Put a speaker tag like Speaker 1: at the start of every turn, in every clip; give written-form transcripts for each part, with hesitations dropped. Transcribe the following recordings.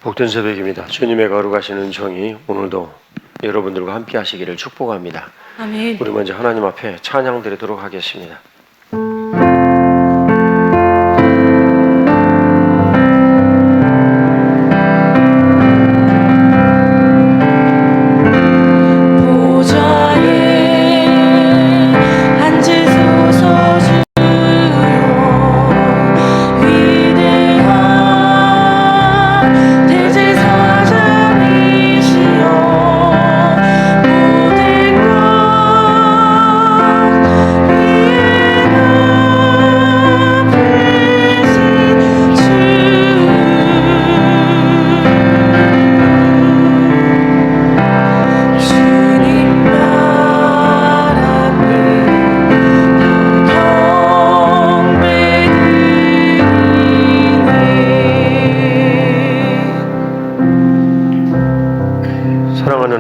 Speaker 1: 복된 새벽입니다. 주님의 거룩하신 은총이 오늘도 여러분들과 함께 하시기를 축복합니다.
Speaker 2: 아멘.
Speaker 1: 우리 먼저 하나님 앞에 찬양 드리도록 하겠습니다.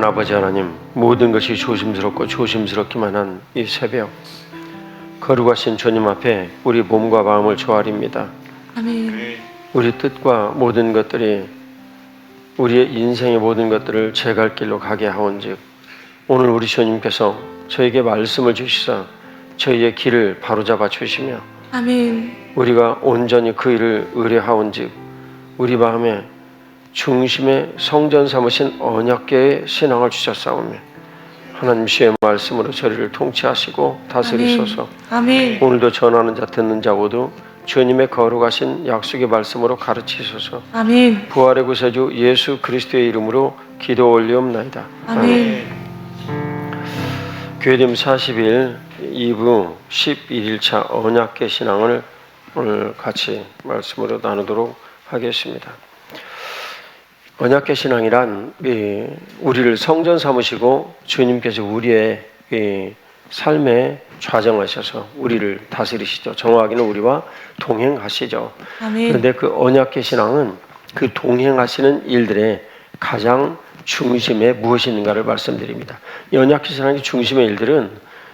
Speaker 1: 아버지 하나님, 모든 것이 조심스럽고 조심스럽기만 한 이 새벽, 거룩하신 주님 앞에 우리 몸과 마음을 조아립니다.
Speaker 2: 아멘.
Speaker 1: 우리 뜻과 모든 것들이, 우리의 인생의 모든 것들을 제 갈 길로 가게 하온즉 오늘 우리 주님께서 저에게 말씀을 주시사 저희의 길을 바로잡아 주시며
Speaker 2: 아멘.
Speaker 1: 우리가 온전히 그 일을 의뢰하온즉 우리 마음에 중심의 성전 삼으신 언약궤의 신앙을 주셨사오며 하나님 주의 말씀으로 저희를 통치하시고 다스리소서.
Speaker 2: 아멘.
Speaker 1: 오늘도 전하는 자 듣는 자 모두 주님의 거룩하신 약속의 말씀으로 가르치소서.
Speaker 2: 아멘.
Speaker 1: 부활의 구세주 예수 그리스도의 이름으로 기도 올리옵나이다.
Speaker 2: 아멘.
Speaker 1: 교회됨 40일 2부 11일차 언약궤 신앙을 오늘 같이 말씀으로 나누도록 하겠습니다. 언약궤 신앙이란 우리를 성전 삼으시고 주님께서 우리의 삶에 좌정하셔서 우리를 다스리시죠. 정확히는 우리와 동행하시죠.
Speaker 2: 아멘.
Speaker 1: 그런데 그 언약궤 신앙은 그 동행하시는 일들의 가장 중심에 무엇이 있는가를 말씀드립니다. 이 언약궤 신앙의 중심의 일들은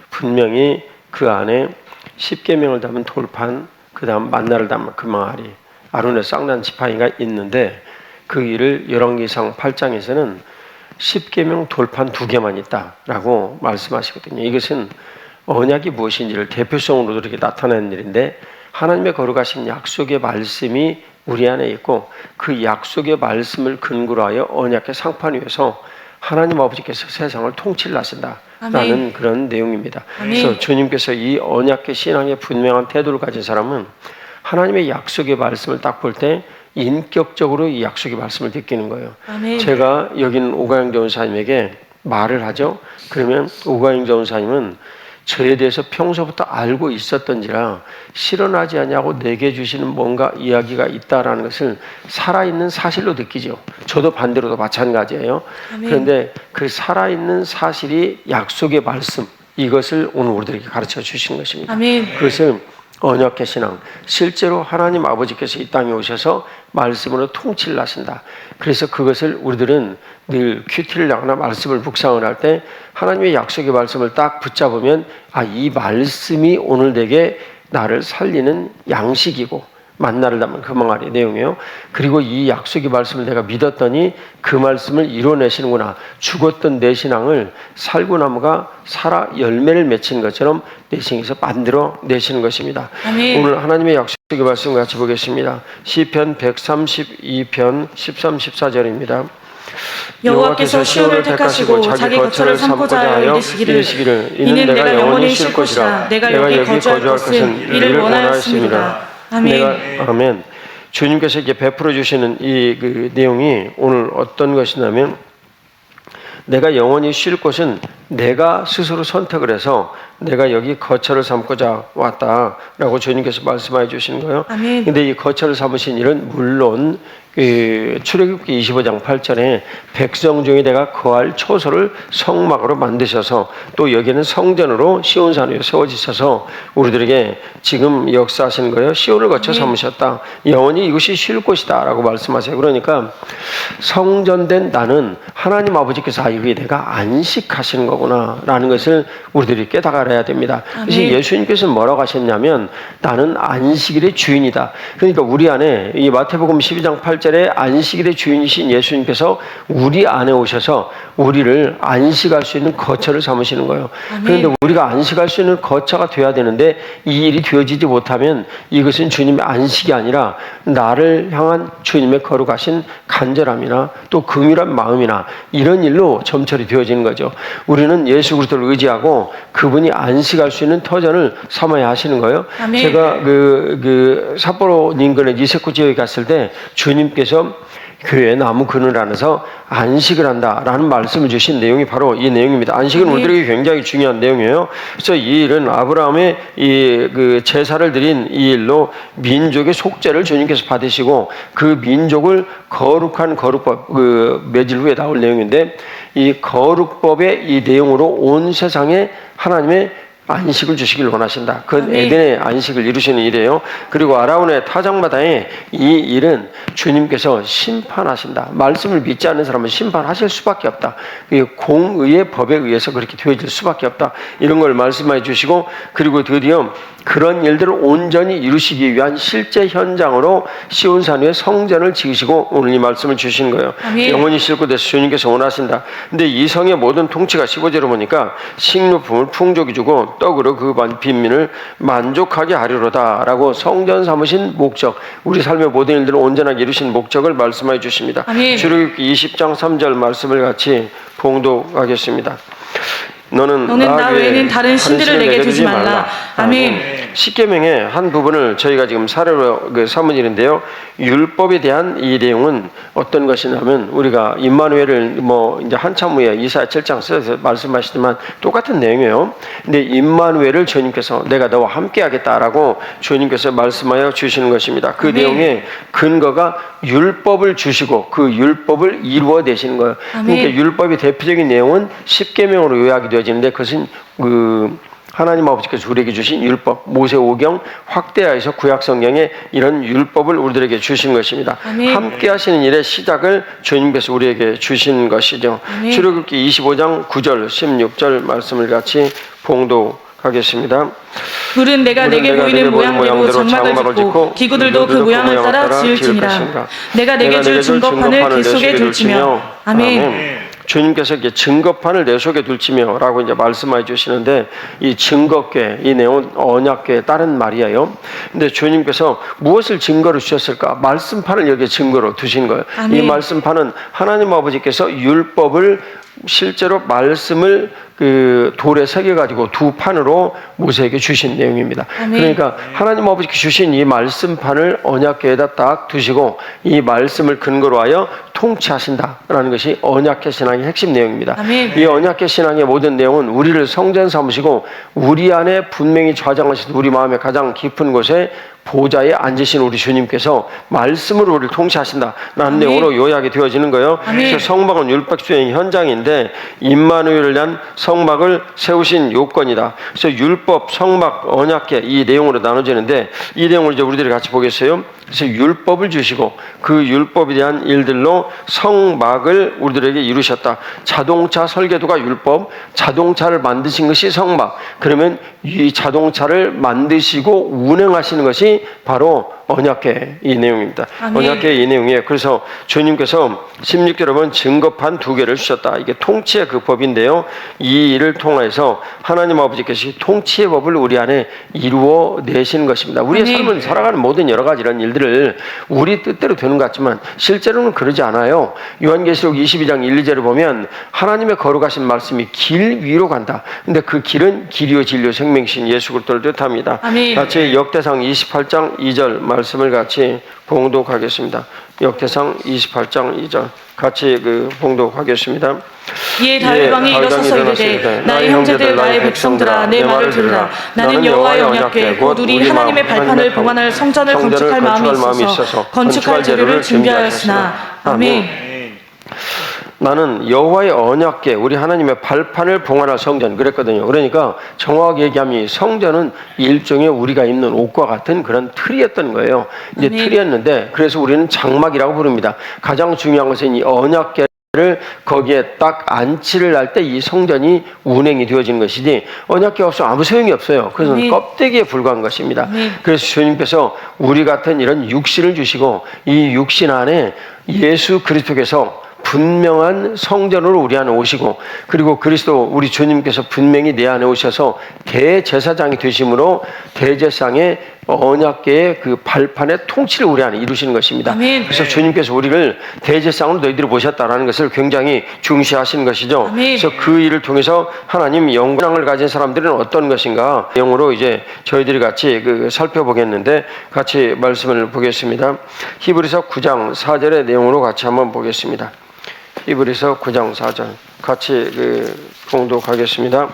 Speaker 1: 분명히 그 안에 십계명을 담은 돌판, 그 다음 만나를 담은 그 망아리, 아론의 쌍난 지팡이가 있는데 그 일을 열왕기상 8장에서는 십계명 돌판 2개만 있다라고 말씀하시거든요. 이것은 언약이 무엇인지를 대표성으로 이렇게 나타내는 일인데 하나님의 거룩하신 약속의 말씀이 우리 안에 있고 그 약속의 말씀을 근거로 하여 언약의 상판 위에서 하나님 아버지께서 세상을 통치를 하신다라는
Speaker 2: 아멘.
Speaker 1: 그런 내용입니다.
Speaker 2: 아멘.
Speaker 1: 그래서 주님께서 이 언약의 신앙의 분명한 태도를 가진 사람은 하나님의 약속의 말씀을 딱 볼 때 인격적으로 이 약속의 말씀을 느끼는 거예요.
Speaker 2: 아멘.
Speaker 1: 제가 여기 있는 오가영 전사님에게 말을 하죠. 그러면 오가영 전사님은 저에 대해서 평소부터 알고 있었던지라 실현하지 않냐고 내게 주시는 뭔가 이야기가 있다라는 것을 살아있는 사실로 느끼죠. 저도 반대로도 마찬가지예요.
Speaker 2: 아멘.
Speaker 1: 그런데 그 살아있는 사실이 약속의 말씀, 이것을 오늘 우리들에게 가르쳐 주신 것입니다.
Speaker 2: 아멘.
Speaker 1: 그것은 언약궤 신앙, 실제로 하나님 아버지께서 이 땅에 오셔서 말씀으로 통치를 하신다. 그래서 그것을 우리들은 늘 큐티를 하거나 말씀을 묵상을 할 때 하나님의 약속의 말씀을 딱 붙잡으면 이 말씀이 오늘 내게 나를 살리는 양식이고 만나를 담은 그 망아리 내용이에요. 그리고 이 약속의 말씀을 내가 믿었더니 그 말씀을 이뤄내시는구나. 죽었던 내 신앙을 살구나무가 살아 열매를 맺히는 것처럼 내 생에서 만들어 내시는 것입니다.
Speaker 2: 아멘.
Speaker 1: 오늘 하나님의 약속의 말씀 같이 보겠습니다. 시편 132편 13, 14절입니다.
Speaker 2: 여호와께서 시온을 택하시고 자기 거처를 삼고자 하여 이르시기를 이는 내가 영원히 쉴 곳이라 내가 여기 거주할 것은 이를 원하였습니다. 아멘.
Speaker 1: 아멘. 주님께서 이렇게 베풀어 주시는 이 내용이 오늘 어떤 것이냐면 내가 영원히 쉴 곳은 내가 스스로 선택을 해서 내가 여기 거처를 삼고자 왔다라고 주님께서 말씀해 주시는 거예요.
Speaker 2: 아멘.
Speaker 1: 근데 이 거처를 삼으신 일은 물론 출애굽기 25장 8절에 백성 중에 내가 거할 초소를 성막으로 만드셔서 또 여기는 성전으로 시온산 위에 세워지셔서 우리들에게 지금 역사하시는 거예요. 시온을 거쳐 삼으셨다. 영원히 이것이 쉴 곳이다 라고 말씀하세요. 그러니까 성전된 나는 하나님 아버지께서 이게 내가 안식하시는 거구나 라는 것을 우리들이 깨달아야 알아야 됩니다. 그래서
Speaker 2: 아멘.
Speaker 1: 예수님께서는 뭐라고 하셨냐면 나는 안식일의 주인이다. 그러니까 우리 안에 이 마태복음 12장 8절에 안식일의 주인이신 예수님께서 우리 안에 오셔서 우리를 안식할 수 있는 거처를 삼으시는 거예요.
Speaker 2: 아멘.
Speaker 1: 그런데 우리가 안식할 수 있는 거처가 돼야 되는데 이 일이 되어지지 못하면 이것은 주님의 안식이 아니라 나를 향한 주님의 거룩하신 간절함이나 또 긍휼한 마음이나 이런 일로 점철이 되어지는 거죠. 우리는 예수 그리스도를 의지하고 그분이 안식할 수 있는 터전을 삼아야 하시는 거예요.
Speaker 2: 아멘.
Speaker 1: 제가 삿포로 인근의 니세코 지역에 갔을 때 주님께서 교회 나무 그늘 안에서 안식을 한다라는 말씀을 주신 내용이 바로 이 내용입니다. 안식은 우리들에게 굉장히 중요한 내용이에요. 그래서 이 일은 아브라함의 제사를 드린 이 일로 민족의 속죄를 주님께서 받으시고 그 민족을 거룩한 거룩법 며칠 후에 나올 내용인데 이 거룩법의 이 내용으로 온 세상에 하나님의 안식을 주시길 원하신다. 그 에덴의 안식을 이루시는 일이에요. 그리고 아라운의 타작마다의 이 일은 주님께서 심판하신다. 말씀을 믿지 않는 사람은 심판하실 수밖에 없다. 공의의 법에 의해서 그렇게 되어질 수밖에 없다. 이런 걸 말씀해 주시고 그리고 드디어 그런 일들을 온전히 이루시기 위한 실제 현장으로 시온산 위에 성전을 지으시고 오늘 이 말씀을 주신 거예요.
Speaker 2: 아멘.
Speaker 1: 영원히 실고돼서 주님께서 원하신다. 근데 이 성의 모든 통치가 15절에 보니까 식료품을 풍족히 주고 떡으로 그 빈민을 만족하게 하리로다라고 성전 삼으신 목적, 우리 삶의 모든 일들을 온전하게 이루신 목적을 말씀해 주십니다.
Speaker 2: 아멘.
Speaker 1: 출애굽기 20장 3절 말씀을 같이 봉독하겠습니다. 너는
Speaker 2: 나 외에는 다른 신들을 내게 두지 말라. 아멘.
Speaker 1: 십계명의 한 부분을 저희가 지금 사례로 삼은 일인데요. 율법에 대한 이 내용은 어떤 것이냐면 우리가 임마누엘을 이제 한참 후에 이사야 7장 써서 말씀하시지만 똑같은 내용이에요. 근데 임마누엘을 주님께서 내가 너와 함께하겠다라고 주님께서 말씀하여 주시는 것입니다. 그 내용의 근거가 율법을 주시고 그 율법을 이루어내시는 거예요. 그러니까 율법의 대표적인 내용은 십계명으로 요약이 되어지는데 그것은 하나님 아버지께서 우리에게 주신 율법, 모세오경 확대하여서 구약성경에 이런 율법을 우리들에게 주신 것입니다.
Speaker 2: 아멘.
Speaker 1: 함께 하시는 일의 시작을 주님께서 우리에게 주신 것이죠. 출애굽기 25장 9절, 16절 말씀을 같이 봉독하겠습니다.
Speaker 2: 물은 내가 내게 보이는 모양대로 장막을 짓고 기구들도 그 모양을 따라 지을지니라. 내가 내게 줄 증거판을 그 속에 둘지며. 아멘.
Speaker 1: 주님께서 이렇게 증거판을 내 속에 둘지며라고 이제 말씀해 주시는데 이 증거궤 이 내용은 언약궤에 따른 말이에요. 근데 주님께서 무엇을 증거로 주셨을까? 말씀판을 여기에 증거로 두신 거예요.
Speaker 2: 아멘.
Speaker 1: 이 말씀판은 하나님 아버지께서 율법을 실제로 말씀을 돌에 새겨가지고 두 판으로 모세에게 주신 내용입니다.
Speaker 2: 아멘.
Speaker 1: 그러니까 하나님 아버지께 주신 이 말씀판을 언약궤에다 딱 두시고 이 말씀을 근거로 하여 통치하신다라는 것이 언약궤 신앙의 핵심 내용입니다.
Speaker 2: 아멘.
Speaker 1: 이 언약궤 신앙의 모든 내용은 우리를 성전 삼으시고 우리 안에 분명히 좌장하신 우리 마음의 가장 깊은 곳에 보좌에 앉으신 우리 주님께서 말씀으로 우리를 통치하신다라는 내용으로 요약이 되어지는 거예요. 그래서 성막은 율법 수행 현장인데 임마누엘을 위한 성막을 세우신 요건이다. 그래서 율법, 성막, 언약궤 이 내용으로 나눠지는데 이 내용을 이제 우리들이 같이 보겠어요. 그래서 율법을 주시고 그 율법에 대한 일들로 성막을 우리들에게 이루셨다. 자동차 설계도가 율법, 자동차를 만드신 것이 성막. 그러면 이 자동차를 만드시고 운행하시는 것이 바로 언약궤 이 내용입니다.
Speaker 2: 아멘.
Speaker 1: 언약궤 이 내용이에요. 그래서 주님께서 16절에 보면 증거판 2개를 주셨다. 이게 통치의 그 법인데요. 이 일을 통해서 하나님 아버지께서 통치의 법을 우리 안에 이루어 내시는 것입니다. 우리의
Speaker 2: 아멘.
Speaker 1: 삶은 살아가는 모든 여러 가지 이런 일들을 우리 뜻대로 되는 것 같지만 실제로는 그러지 않아요. 요한계시록 22장 1, 2절을 보면 하나님의 거룩하신 말씀이 길 위로 간다. 근데 그 길은 길이요 진리요 생명신 예수 그리스도를 뜻합니다.
Speaker 2: 아멘.
Speaker 1: 같이 역대상 28장 2절 말씀을 같이 봉독하겠습니다. 역대상 28장 2절 같이 봉독하겠습니다.
Speaker 2: 이에 다윗 왕이 일어서서 이르되 나의 형제들 나의 백성들아 내 말을 들으라. 나는 여호와의 언약궤 곧 우리 하나님의 발판을 봉헌할 성전을 건축할 마음이 있어서 건축할 재료를 준비하였으나. 아멘.
Speaker 1: 나는 여호와의 언약궤 우리 하나님의 발판을 봉헌할 성전 그랬거든요. 그러니까 정확하게 얘기하면 이 성전은 일종의 우리가 입는 옷과 같은 그런 틀이었던 거예요. 이제 틀이었는데 그래서 우리는 장막이라고 부릅니다. 가장 중요한 것은 이 언약궤 를 거기에 딱 안치를 할 때 이 성전이 운행이 되어지는 것이지 언약궤가 없으면 아무 소용이 없어요. 그래서 껍데기에 불과한 것입니다. 그래서 주님께서 우리 같은 이런 육신을 주시고 이 육신 안에 예수 그리스도께서 분명한 성전으로 우리 안에 오시고 그리고 그리스도 우리 주님께서 분명히 내 안에 오셔서 대제사장이 되심으로 대제사장의 언약궤의 그 발판의 통치를 우리 안에 이루시는 것입니다.
Speaker 2: 아멘.
Speaker 1: 그래서 주님께서 우리를 대제사장으로 너희들이 모셨다라는 것을 굉장히 중시하시는 것이죠.
Speaker 2: 아멘.
Speaker 1: 그래서 그 일을 통해서 하나님 영광을 가진 사람들은 어떤 것인가 내용으로 이제 저희들이 같이 살펴보겠는데 같이 말씀을 보겠습니다. 히브리서 9장 4절의 내용으로 같이 한번 보겠습니다. 히브리서 9장 4절 같이 봉독하겠습니다.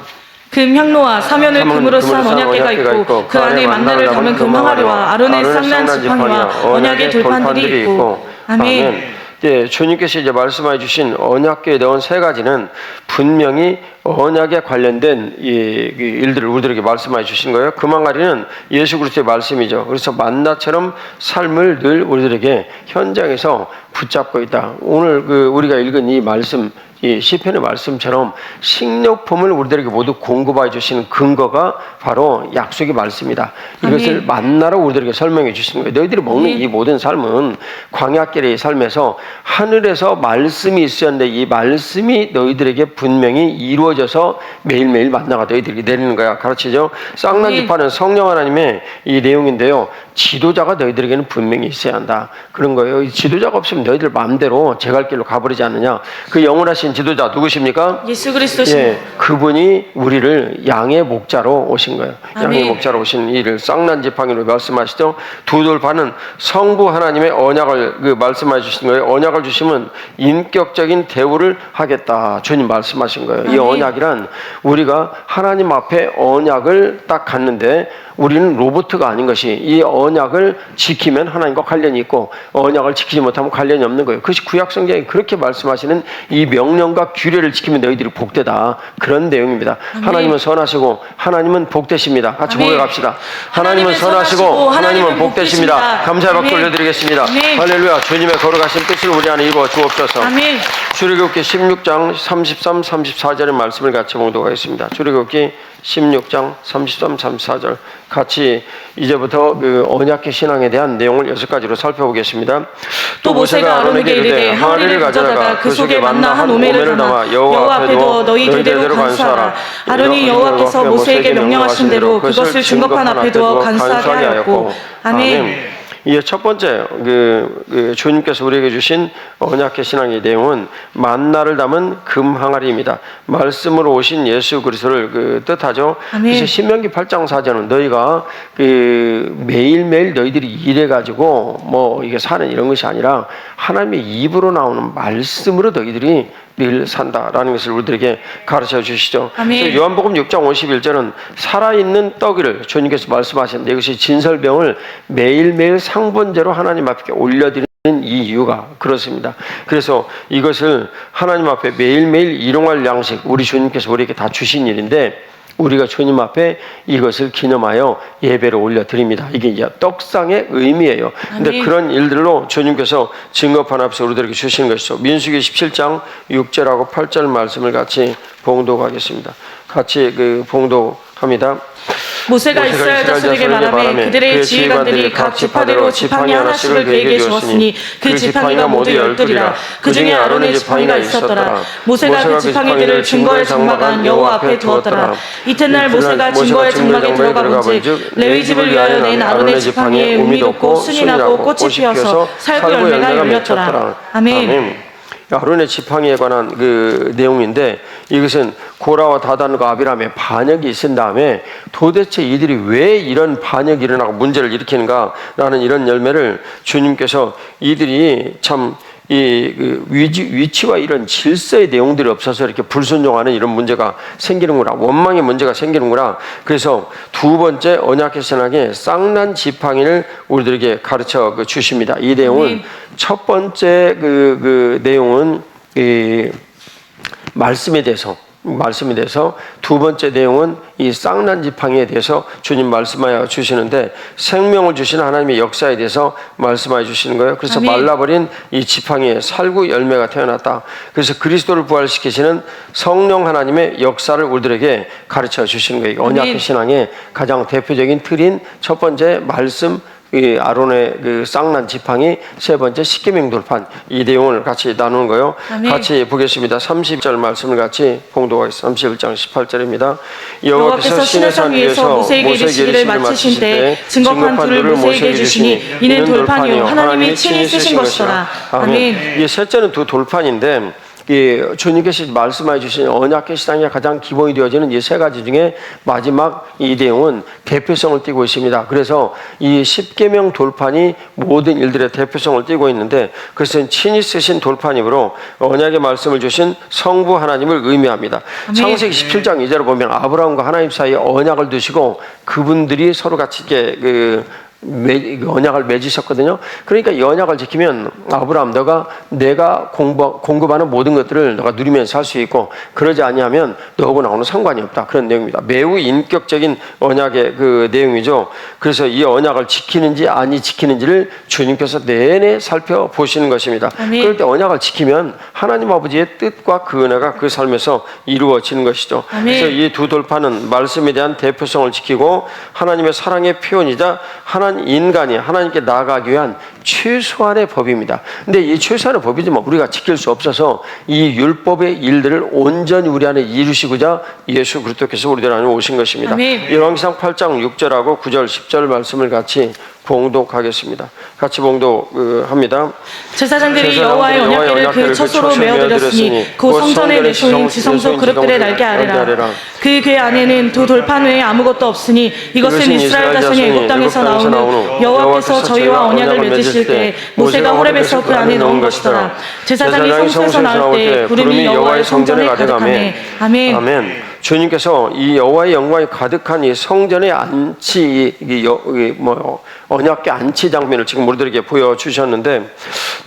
Speaker 2: 금 향로와 사면을 금으로 싼 언약궤가 있고 그 안에 만나를 담은 금 항아리와 아론의 쌍난 지팡이와 언약의 돌판들이 있고 아멘.
Speaker 1: 예, 주님께서 이제 말씀해 주신 언약궤에 넣은 세 가지는 분명히 언약에 관련된 이 일들을 우리들에게 말씀해 주신 거예요. 금 항아리는 예수 그리스도의 말씀이죠. 그래서 만나처럼 삶을 늘 우리들에게 현장에서 붙잡고 있다. 오늘 우리가 읽은 이 말씀, 이 시편의 말씀처럼 식료품을 우리들에게 모두 공급해 주시는 근거가 바로 약속의 말씀이다. 이것을 만나로 우리들에게 설명해 주시는 거예요. 너희들이 먹는 이 모든 삶은 광야길의 삶에서 하늘에서 말씀이 있었는데 이 말씀이 너희들에게 분명히 이루어져서 매일매일 만나가 너희들에게 내리는 거야. 가르치죠. 쌍난 지파는 성령 하나님의 이 내용인데요. 지도자가 너희들에게는 분명히 있어야 한다. 그런 거예요. 지도자가 없으면 너희들 마음대로 제 갈 길로 가버리지 않느냐. 그 영원하신 지도자 누구십니까?
Speaker 2: 예수 그리스도십니다.
Speaker 1: 예, 그분이 우리를 양의 목자로 오신 거예요.
Speaker 2: 아멘.
Speaker 1: 양의 목자로 오신 이를 쌍난 지팡이로 말씀하시죠. 두 돌판은 성부 하나님의 언약을 말씀해 주신 거예요. 언약을 주시면 인격적인 대우를 하겠다. 주님 말씀하신 거예요. 이 언약이란 우리가 하나님 앞에 언약을 딱 갖는데 우리는 로봇가 아닌 것이 이 언약을 지키면 하나님과 관련이 있고 언약을 지키지 못하면 관련이 없는 거예요. 그것이 구약성경에 그렇게 말씀하시는 이 명령과 규례를 지키면 너희들이 복되다. 그런 내용입니다. 하나님은 선하시고 하나님은 복되십니다. 같이 고백합시다. 하나님은 선하시고 하나님은 복되십니다. 감사의 박수 올려드리겠습니다. 할렐루야. 주님의 걸어가신 뜻을 우리 안에 이루어 주옵소서. 출애굽기 16장 33, 34절의 말씀을 같이 봉독하겠습니다. 출애굽기 16장 33, 34절 같이 이제부터 언약궤 신앙에 대한 내용을 6가지로 살펴보겠습니다.
Speaker 2: 또 모세가 아론에게 이르되 항아리를 가져다가 그 속에 만나 한 오멜을 담아 여호와 앞에 두어 너희 대대로 간수하라. 아론이 여호와께서 모세에게 명령하신 대로 그것을 증거판 앞에 두어 간수하게 하였고 아멘.
Speaker 1: 이게 첫 번째 주님께서 우리에게 주신 언약궤 신앙의 내용은 만나를 담은 금 항아리입니다. 말씀으로 오신 예수 그리스도를 뜻하죠. 그래서 신명기 8장 4절은 너희가 매일매일 너희들이 일해 가지고 이게 사는 이런 것이 아니라 하나님의 입으로 나오는 말씀으로 너희들이 늘 산다라는 것을 우리들에게 가르쳐 주시죠. 요한복음 6장 51절은 살아있는 떡을 주님께서 말씀하셨는데 이것이 진설병을 매일매일 상번제로 하나님 앞에 올려드리는 이 이유가 그렇습니다. 그래서 이것을 하나님 앞에 매일매일 일용할 양식 우리 주님께서 우리에게 다 주신 일인데 우리가 주님 앞에 이것을 기념하여 예배를 올려드립니다. 이게 이제 떡상의 의미예요. 근데 그런 일들로 주님께서 증거판 앞에서 우리들에게 주시는 것이죠. 민수기 17장 6절하고 8절 말씀을 같이 봉독하겠습니다. 같이 봉독합니다.
Speaker 2: 모세가 이스라엘 자손에게 말하매 그들의 지휘관들이 각 지파대로 지팡이 하나씩을 그에게 주었으니 그 지팡이가 모두 12이라. 그 중에 아론의 지팡이가 있었더라. 모세가 그 지팡이들을 증거의 장막안 여호와 앞에 두었더라. 이튿날 모세가 증거의 장막에 들어가 본즉 레위 집을 위하여 낸 아론의 지팡이에 우미 돋고 순이 나고 꽃이 피어서 살구 열매가 열렸더라. 아멘.
Speaker 1: 아론의 지팡이에 관한 내용인데 이것은 고라와 다단과 아비람의 반역이 있은 다음에 도대체 이들이 왜 이런 반역이 일어나고 문제를 일으키는가라는 이런 열매를 주님께서 이들이 참 위치와 이런 질서의 내용들이 없어서 이렇게 불순종하는 이런 문제가 생기는구나. 원망의 문제가 생기는구나. 그래서 두 번째 언약궤 신앙의 쌍난 지팡이를 우리들에게 가르쳐 주십니다. 이 내용은 첫 번째 내용은 말씀에 대해서 말씀에 대해서 두 번째 내용은 이 쌍난 지팡이에 대해서 주님 말씀하여 주시는데 생명을 주시는 하나님의 역사에 대해서 말씀하여 주시는 거예요. 그래서
Speaker 2: 아멘.
Speaker 1: 말라버린 이 지팡이에 살구 열매가 태어났다. 그래서 그리스도를 부활시키시는 성령 하나님의 역사를 우리들에게 가르쳐 주시는 거예요. 언약의 신앙의 가장 대표적인 틀인 첫 번째 말씀, 이 아론의 그 쌍난 지팡이, 세 번째 십계명 돌판, 이 내용을 같이 나누는 거요.
Speaker 2: 아멘.
Speaker 1: 같이 보겠습니다. 30절 말씀을 같이 봉독하겠습니다. 31장 18절입니다.
Speaker 2: 여호와께서 시내산 위에서 모세에게 이르시기를 마치신 때 증거판 둘을 모세에게 주시니 이는 돌판이요 하나님이 친히 쓰신 것이더라. 아멘.
Speaker 1: 이 셋째는 두 돌판인데 주님께서 말씀해 주신 언약의 신앙의 가장 기본이 되어지는 이 세 가지 중에 마지막 이 내용은 대표성을 띠고 있습니다. 그래서 이 십계명 돌판이 모든 일들의 대표성을 띠고 있는데 그것은 친히 쓰신 돌판이므로 언약의 말씀을 주신 성부 하나님을 의미합니다. 창세기 17장 2절을 보면 아브라함과 하나님 사이에 언약을 두시고 그분들이 서로 같이 이렇게 언약을 맺으셨거든요. 그러니까 이 언약을 지키면 아브라함 너가 내가 공급하는 모든 것들을 너가 누리면서 살 수 있고 그러지 아니하면 너하고 나하고는 상관이 없다. 그런 내용입니다. 매우 인격적인 언약의 그 내용이죠. 그래서 이 언약을 지키는지 아니 지키는지를 주님께서 내내 살펴보시는 것입니다.
Speaker 2: 아멘.
Speaker 1: 그럴 때 언약을 지키면 하나님 아버지의 뜻과 그 은혜가 그 삶에서 이루어지는 것이죠.
Speaker 2: 아멘.
Speaker 1: 그래서 이 두 돌판은 말씀에 대한 대표성을 지키고 하나님의 사랑의 표현이자 인간이 하나님께 나아가기 위한 최소한의 법입니다. 근데 이 최소한의 법이지만 우리가 지킬 수 없어서 이 율법의 일들을 온전히 우리 안에 이루시고자 예수 그리스도께서 우리들 안에 오신 것입니다.
Speaker 2: 아멘.
Speaker 1: 열왕기상 8장 6절하고 9절 10절 말씀을 같이 봉독하겠습니다. 같이 봉독합니다.
Speaker 2: 제사장들이 여호와의 언약궤를 그 처소로 메어드렸으니 그 성전의 내소인 지성소 그릇들의 날개 아래라. 그 궤 안에는 두 돌판 외에 아무것도 없으니 이것은 이스라엘 자손이 애굽 땅에서 나오는 여호와께서 저희와 언약을 맺으실 때 모세가 호렙에서 그 안에 넣은 것이더라. 제사장이 성소에서 나올 때 구름이 여호와의 성전에 가득하네. 아멘.
Speaker 1: 아멘. 주님께서 이 여호와의 영광이 가득한 이 성전의 안치, 언약궤 안치 장면을 지금 우리들에게 보여주셨는데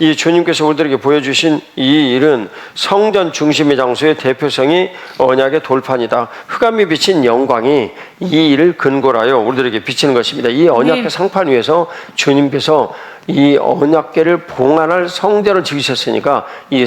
Speaker 1: 이 주님께서 우리들에게 보여주신 이 일은 성전 중심의 장소의 대표성이 언약의 돌판이다. 흑암이 비친 영광이 이 일을 근거로 하여 우리들에게 비치는 것입니다. 이 언약궤 상판 위에서 주님께서 이 언약궤를 봉안할 성전을 지으셨으니까 이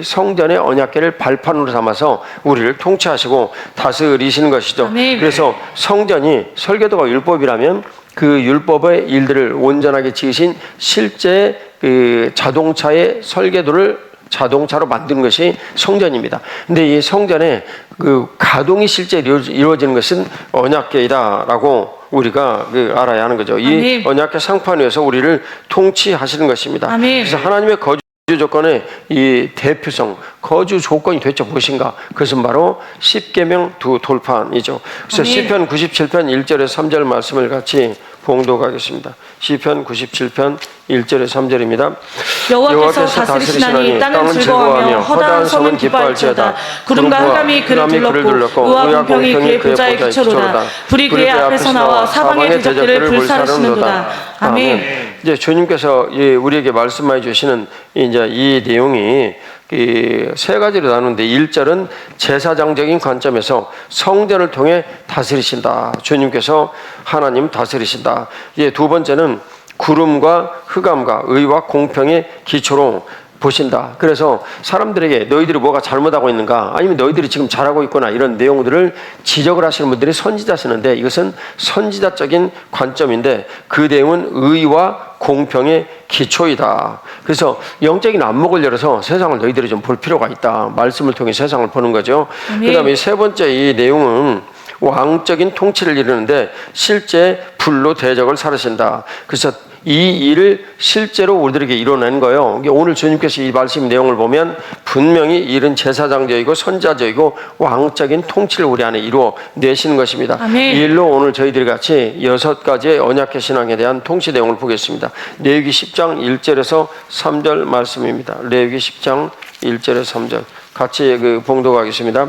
Speaker 1: 성전의 언약궤를 발판으로 삼아서 우리를 통치하시고 다스리시는 것이죠.
Speaker 2: 아멘.
Speaker 1: 그래서 성전이 설계도가 율법이라면 그 율법의 일들을 온전하게 지으신 실제 그 자동차의 설계도를 자동차로 만든 것이 성전입니다. 근데 이 성전의 그 가동이 실제 이루어지는 것은 언약궤이다라고 우리가 알아야 하는 거죠. 이 언약궤 상판 위에서 우리를 통치하시는 것입니다.
Speaker 2: 아멘.
Speaker 1: 그래서 하나님의 거주 조건의 이 대표성, 거주 조건이 도대체 무엇인가? 그것은 바로 십계명 두 돌판이죠. 그래서
Speaker 2: 아멘.
Speaker 1: 시편 97편 1절에 3절 말씀을 같이 봉독하겠습니다. 시편 97편 1절에 3절입니다.
Speaker 2: 여호와께서 다스리시나니 땅은 즐거워하며 허다한 섬은 기뻐할지어다. 구름과 흑암이 그를 둘렀고 의와 공평이 그의 보좌의 기초로다. 불이 그의 앞에서 나와 사방의 대적들을 불사르시는도다. 아멘.
Speaker 1: 이제 주님께서 우리에게 말씀해 주시는 이제 이 내용이 세 가지로 나누는데 1절은 제사장적인 관점에서 성전을 통해 다스리신다. 주님께서 하나님 다스리신다. 이제 두 번째는 구름과 흑암과 의와 공평의 기초로 보신다. 그래서 사람들에게 너희들이 뭐가 잘못하고 있는가 아니면 너희들이 지금 잘하고 있거나 이런 내용들을 지적을 하시는 분들이 선지자 쓰는데 이것은 선지자적인 관점인데 그 내용은 의와 공평의 기초이다. 그래서 영적인 안목을 열어서 세상을 너희들이 좀 볼 필요가 있다. 말씀을 통해 세상을 보는 거죠. 그 다음에 세 번째 이 내용은 왕적인 통치를 이루는데 실제 불로 대적을 사르신다. 그래서 이 일을 실제로 우리들에게 이뤄낸 거예요. 오늘 주님께서 이 말씀 내용을 보면 분명히 이 일은 제사장적이고 선자적이고 왕적인 통치를 우리 안에 이루어내시는 것입니다.
Speaker 2: 아멘.
Speaker 1: 이 일로 오늘 저희들이 같이 6가지의 언약궤 신앙에 대한 통치 내용을 보겠습니다. 레위기 10장 1절에서 3절 말씀입니다. 레위기 10장 1절에서 3절 같이 그 봉독하겠습니다.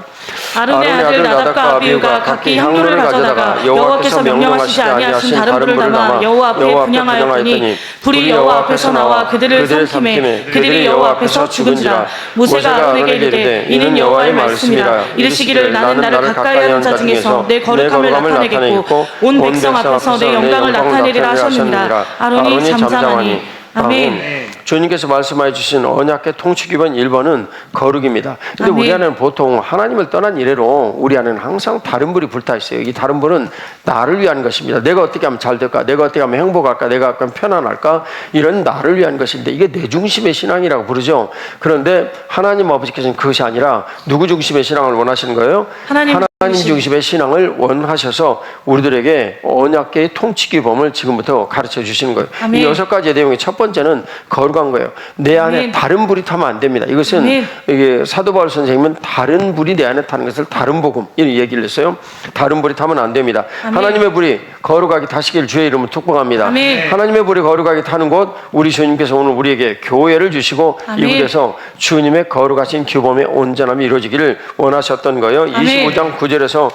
Speaker 2: 아론의 아들 나답과 아비후가 각기 향로를 가져다가 여호와께서 명령하시지 아니하신 다른 불을 담아 여호와 앞에 분향하였더니 불이 여호와 앞에서 나와 그들을 삼킴에 그들이 여호와 앞에서 죽은지라. 모세가 아론에게 이르되 이는 여호와의 말씀이라. 이르시기를 나는 나를 가까이 하는 자 중에서 내 거룩함을 나타내겠고 온 백성 앞에서 내 영광을 나타내리라 하셨느니라. 아론이 잠잠하니. 아멘.
Speaker 1: 주님께서 말씀해 주신 언약의 통치 기본 1번은 거룩입니다. 근데 우리 안에는 보통 하나님을 떠난 이래로 우리 안에는 항상 다른 불이 불타 있어요. 이 다른 불은 나를 위한 것입니다. 내가 어떻게 하면 잘 될까? 내가 어떻게 하면 행복할까? 내가 어떻게 하면 편안할까? 이런 나를 위한 것인데 이게 내 중심의 신앙이라고 부르죠. 그런데 하나님 아버지께서는 그것이 아니라 누구 중심의 신앙을 원하시는 거예요? 하나님 중심의 신앙을 원하셔서 우리들에게 언약계의 통치 규범을 지금부터 가르쳐 주시는 거예요. 이 6가지의 내용의 첫 번째는 거룩한 거예요. 내 안에 다른 불이 타면 안 됩니다. 이것은 이게 사도 바울 선생님은 다른 불이 내 안에 타는 것을 다른 복음 이런 얘기를 했어요. 다른 불이 타면 안 됩니다. 하나님의 불이 거룩하게 타시길 주의 이름으로 축복합니다. 하나님의 불이 거룩하게 타는 곳 우리 주님께서 오늘 우리에게 교회를 주시고 이곳에서 주님의 거룩하신 규범의 온전함이 이루어지기를 원하셨던 거예요. 25장 9절에서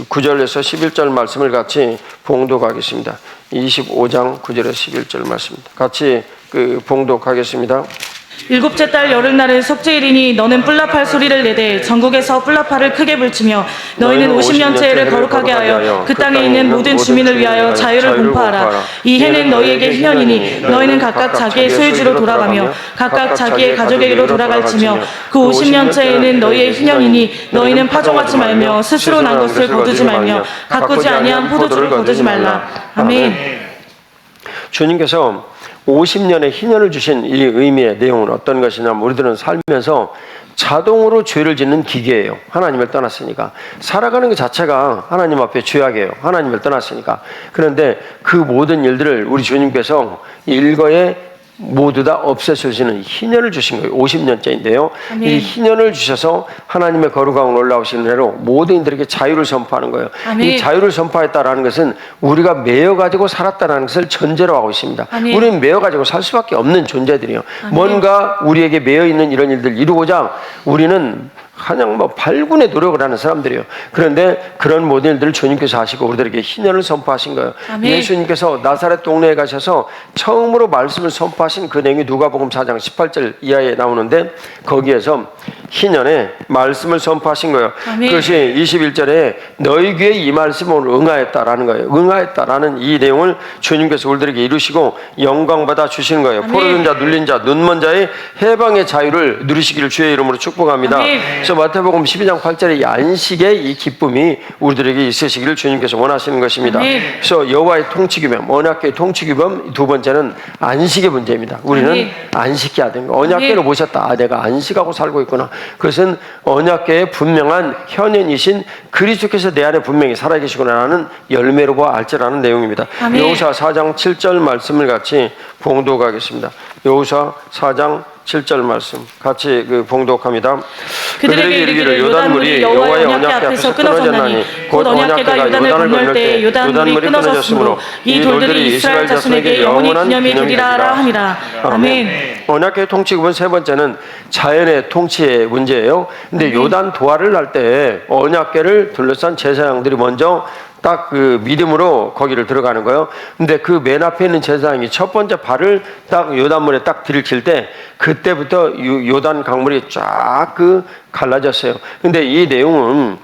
Speaker 1: 11절 말씀을 같이 봉독하겠습니다. 25장 9절에서 11절 말씀입니다. 같이 봉독하겠습니다.
Speaker 2: 일곱째 달 열흘날은 속죄일이니 너는 뿔라팔 소리를 내되 전국에서 뿔라팔을 크게 불치며 너희는 50년째를 거룩하게 하여 그 땅에 있는 모든 주민을 위하여 자유를 공포하라. 이 해는 너희에게 희년이니 너희는 각각 자기의 소유지로 돌아가며 각각 자기의 가족에게로 돌아갈지며 그 50년째에는 너희의 희년이니 너희는 파종하지 말며 스스로 난 것을 거두지 말며 가꾸지 아니한 포도주를 거두지 말라. 아멘.
Speaker 1: 주님께서 50년의 희년을 주신 이 의미의 내용은 어떤 것이냐면 우리들은 살면서 자동으로 죄를 짓는 기계예요. 하나님을 떠났으니까. 살아가는 것 자체가 하나님 앞에 죄악이에요. 하나님을 떠났으니까. 그런데 그 모든 일들을 우리 주님께서 일거에 모두 다 없애주시는 희년을 주신 거예요. 50년째인데요. 이 희년을 주셔서 하나님의 거룩함을 올라오시는 대로 모든 이들에게 자유를 선포하는 거예요. 이 자유를 선포했다라는 것은 우리가 매여가지고 살았다는 것을 전제로 하고 있습니다. 우리는 매여가지고 살 수밖에 없는 존재들이에요. 뭔가 우리에게 매여있는 이런 일들을 이루고자 우리는 그냥 발군의 노력을 하는 사람들이에요. 그런데 그런 모든 일들을 주님께서 하시고 우리들에게 희년을 선포하신 거예요. 예수님께서 나사렛 동네에 가셔서 처음으로 말씀을 선포하신 그 내용이 누가복음 4장 18절 이하에 나오는데 거기에서 희년에 말씀을 선포하신 거예요. 그것이 21절에 너희 귀에 이 말씀을 응하였다라는 거예요. 응하였다라는 이 내용을 주님께서 우리들에게 이루시고 영광받아 주시는 거예요. 포로된 자, 눌린 자, 눈먼 자의 해방의 자유를 누리시기를 주의 이름으로 축복합니다. 그래서 마태복음 12장 8절에 이 안식의 이 기쁨이 우리들에게 있으시기를 주님께서 원하시는 것입니다. 그래서 여호와의 통치규범, 언약궤의 통치규범 두 번째는 안식의 문제입니다. 우리는 안식해야 되는 거예요. 언약궤로 모셨다. 내가 안식하고 살고 있구나. 그것은 언약궤의 분명한 현현이신 그리스도께서 내 안에 분명히 살아계시구나라는 열매로 보아 알지라는 내용입니다. 여호수아 4장 7절 말씀을 같이 봉독하겠습니다. 여호수아 4장 7절 말씀 같이 봉독합니다. 그들에게 이르기를 요단물이 여호와의 언약궤 앞에서 끊어졌나니 곧 언약궤가 요단을 건널 때 요단물이 끊어졌으므로 이 돌들이 이스라엘 자손에게 영원한 기념이 되리라 하니라. 아멘. 언약궤 통치급은 세 번째는 자연의 통치의 문제예요. 근데 요단 도하를 날 때 언약궤를 둘러싼 제사장들이 먼저 딱 믿음으로 거기를 들어가는 거예요. 근데 그 맨 앞에 있는 제사장이 첫 번째 발을 딱 요단물에 딱 들이킬 때 그때부터 요단 강물이 쫙 갈라졌어요. 근데 이 내용은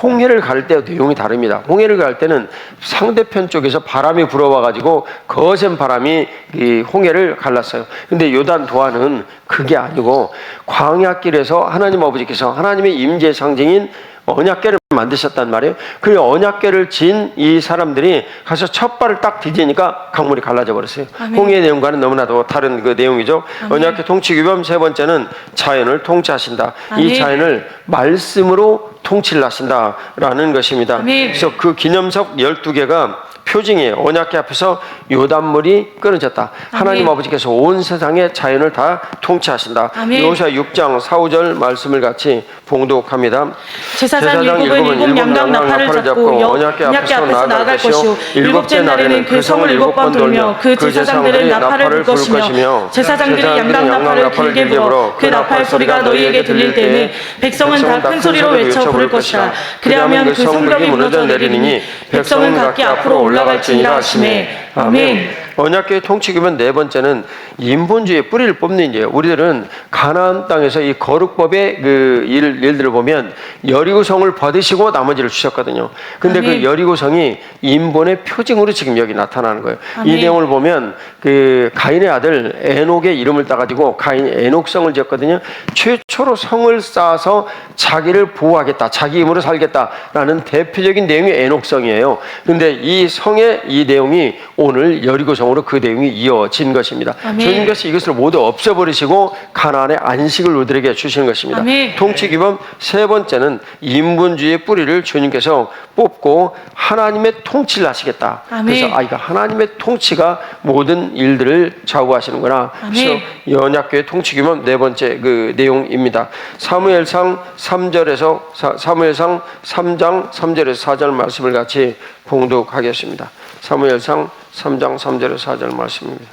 Speaker 1: 홍해를 갈 때 내용이 다릅니다. 홍해를 갈 때는 상대편 쪽에서 바람이 불어와가지고 거센 바람이 이 홍해를 갈랐어요. 근데 요단 도하는 그게 아니고 광야길에서 하나님 아버지께서 하나님의 임재의 상징인 언약궤를 만드셨단 말이에요. 그 언약궤를 진 이 사람들이 가서 첫 발을 딱 디디니까 강물이 갈라져 버렸어요. 홍해의 내용과는 너무나도 다른 그 내용이죠. 언약궤 통치규범 세 번째는 자연을 통치하신다. 이 자연을 말씀으로 통치를 하신다라는 것입니다. 그래서 그 기념석 12개가 표징이에요. 언약궤 앞에서 요단물이 끊어졌다. 하나님 아버지께서 온 세상의 자연을 다 통치하신다. 여호수아 6장 4, 5절 말씀을 같이 봉독합니다.
Speaker 2: 제사장 일곱은 일곱 양각 나팔을 잡고 언약궤 앞에서 나아갈 것이요 일곱째 날에는 그 성을 7번 돌며 그 제사장들은 나팔을 불 것이며 제사장들이 양각 나팔을 길게 불어 그 나팔 소리가 너희에게 들릴 때에는 백성은 다 큰 소리로 외쳐 부를 것이다. 그리하면 그 성벽이 무너져 내리니 백성은 각기 앞으로 올라갈지니라 하시매. 아멘.
Speaker 1: 언약궤의 통치기면 네 번째는 인본주의의 뿌리를 뽑는 일이에요. 우리들은 가나안 땅에서 이 거룩법의 그 일들을 보면 여리고성을 받으시고 나머지를 주셨거든요. 근데 그 여리고성이 인본의 표징으로 지금 여기 나타나는 거예요. 이 내용을 보면 그 가인의 아들 에녹의 이름을 따가지고 가인이 에녹성을 지었거든요. 최초로 성을 쌓아서 자기를 보호하겠다, 자기 힘으로 살겠다라는 대표적인 내용이 에녹성이에요. 근데 이 성의 이 내용이 오늘 여리고성으로 그 내용이 이어진 것입니다. 주님께서 이것을 모두 없애버리시고 가나안의 안식을 우리들에게 주시는 것입니다. 통치기범 세 번째는 인본주의의 뿌리를 주님께서 뽑고 하나님의 통치를 하시겠다. 그래서 이거 하나님의 통치가 모든 일들을 좌우하시는구나. 그래서 언약궤의 통치기범 네 번째 그 내용입니다. 사무엘상 3장 3절에서 4절 말씀을 같이 봉독하겠습니다. 사무엘상 3장 3절에서 4절 말씀입니다.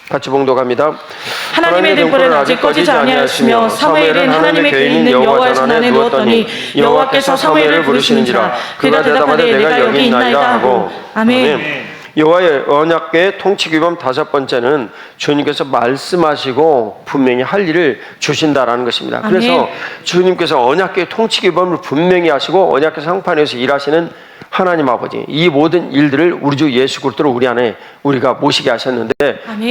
Speaker 1: 같이 봉독합니다.
Speaker 2: 하나님의 등불은 아직 꺼지지 아니하였으며 사무엘은 하나님의 궤에 있는 여호와 전안에 누웠더니 여호와께서 사무엘을 부르시는지라 그가 대답하되 내가 여기 있나이다 하고. 아멘.
Speaker 1: 여호와의 언약궤의 통치기범 다섯 번째는 주님께서 말씀하시고 분명히 할 일을 주신다라는 것입니다. 그래서 주님께서 언약궤의 통치기범을 분명히 하시고 언약궤 상판에서 일하시는 하나님 아버지, 이 모든 일들을 우리 주 예수 그리스도로 우리 안에 우리가 모시게 하셨는데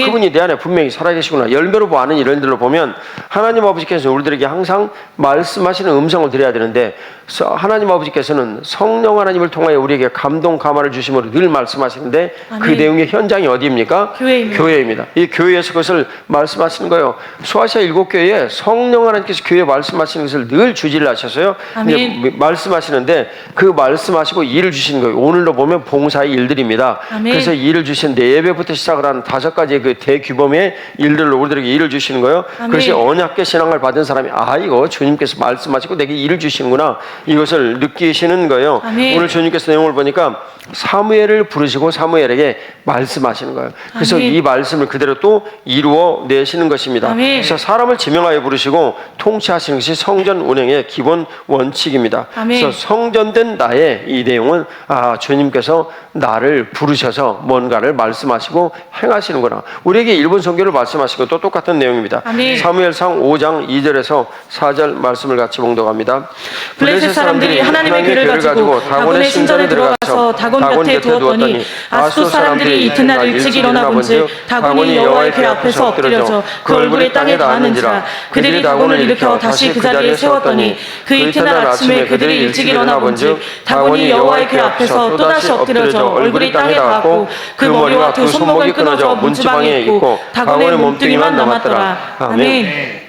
Speaker 1: 그분이 내 안에 분명히 살아계시구나. 열매로 보아는 이런 일들로 보면 하나님 아버지께서 우리들에게 항상 말씀하시는 음성을 드려야 되는데 하나님 아버지께서는 성령 하나님을 통하여 우리에게 감동 감화를 주심으로 늘 말씀하시는데 그 내용의 현장이 어디입니까? 교회입니다. 이 교회에서 그것을 말씀하시는 거예요. 소아시아 7교회에 성령 하나님께서 교회에 말씀하시는 것을 늘 주지를 하셔서요. 말씀하시는데 그 말씀하시고 일을 주시는 거예요. 오늘로 보면 봉사의 일들입니다. 그래서 일을 주시는데 예배부터 시작을 하는 5가지 그 대규범의 일들로 우리들에게 일을 주시는 거예요. 그것이 언약궤 신앙을 받은 사람이 이거 주님께서 말씀하시고 내게 일을 주시는구나. 이것을 느끼시는 거예요. 오늘 주님께서 내용을 보니까 사무엘을 부르시고 사무엘에게 말씀하시는 거예요. 그래서 이 말씀을 그대로 또 이루어 내시는 것입니다. 그래서 사람을 지명하여 부르시고 통치하시는 것이 성전 운영의 기본 원칙입니다. 그래서 성전된 나의 이 내용은 주님께서 나를 부르셔서 뭔가를 말씀하시고 행하시는구나. 우리에게 일본 선교를 말씀하시고 또 똑같은 내용입니다. 사무엘상 5장 2절에서 4절 말씀을 같이 봉독합니다.
Speaker 2: 블레셋 사람들이 하나님의 궤를 가지고 다곤의 신전에 들어가서 다곤 곁에 두었더니 아스돗 사람들이 이튿날 일찍 일어나 본즉 다곤이 여호와의 궤 앞에서 엎드려져 그 얼굴이 땅에 닿았는지라. 그들이 다곤을 일으켜 다시 그 자리에 세웠더니 그 이튿날 아침에 그들이 일찍 일어나 본즉 다곤이 여호와의 궤 앞에서 또다시 엎드려져 얼굴이 땅에 닿았고 그 머리와 두 손목은 끊어져 문지방에 있고 다곤의 몸뚱이만 남았더라. 아멘.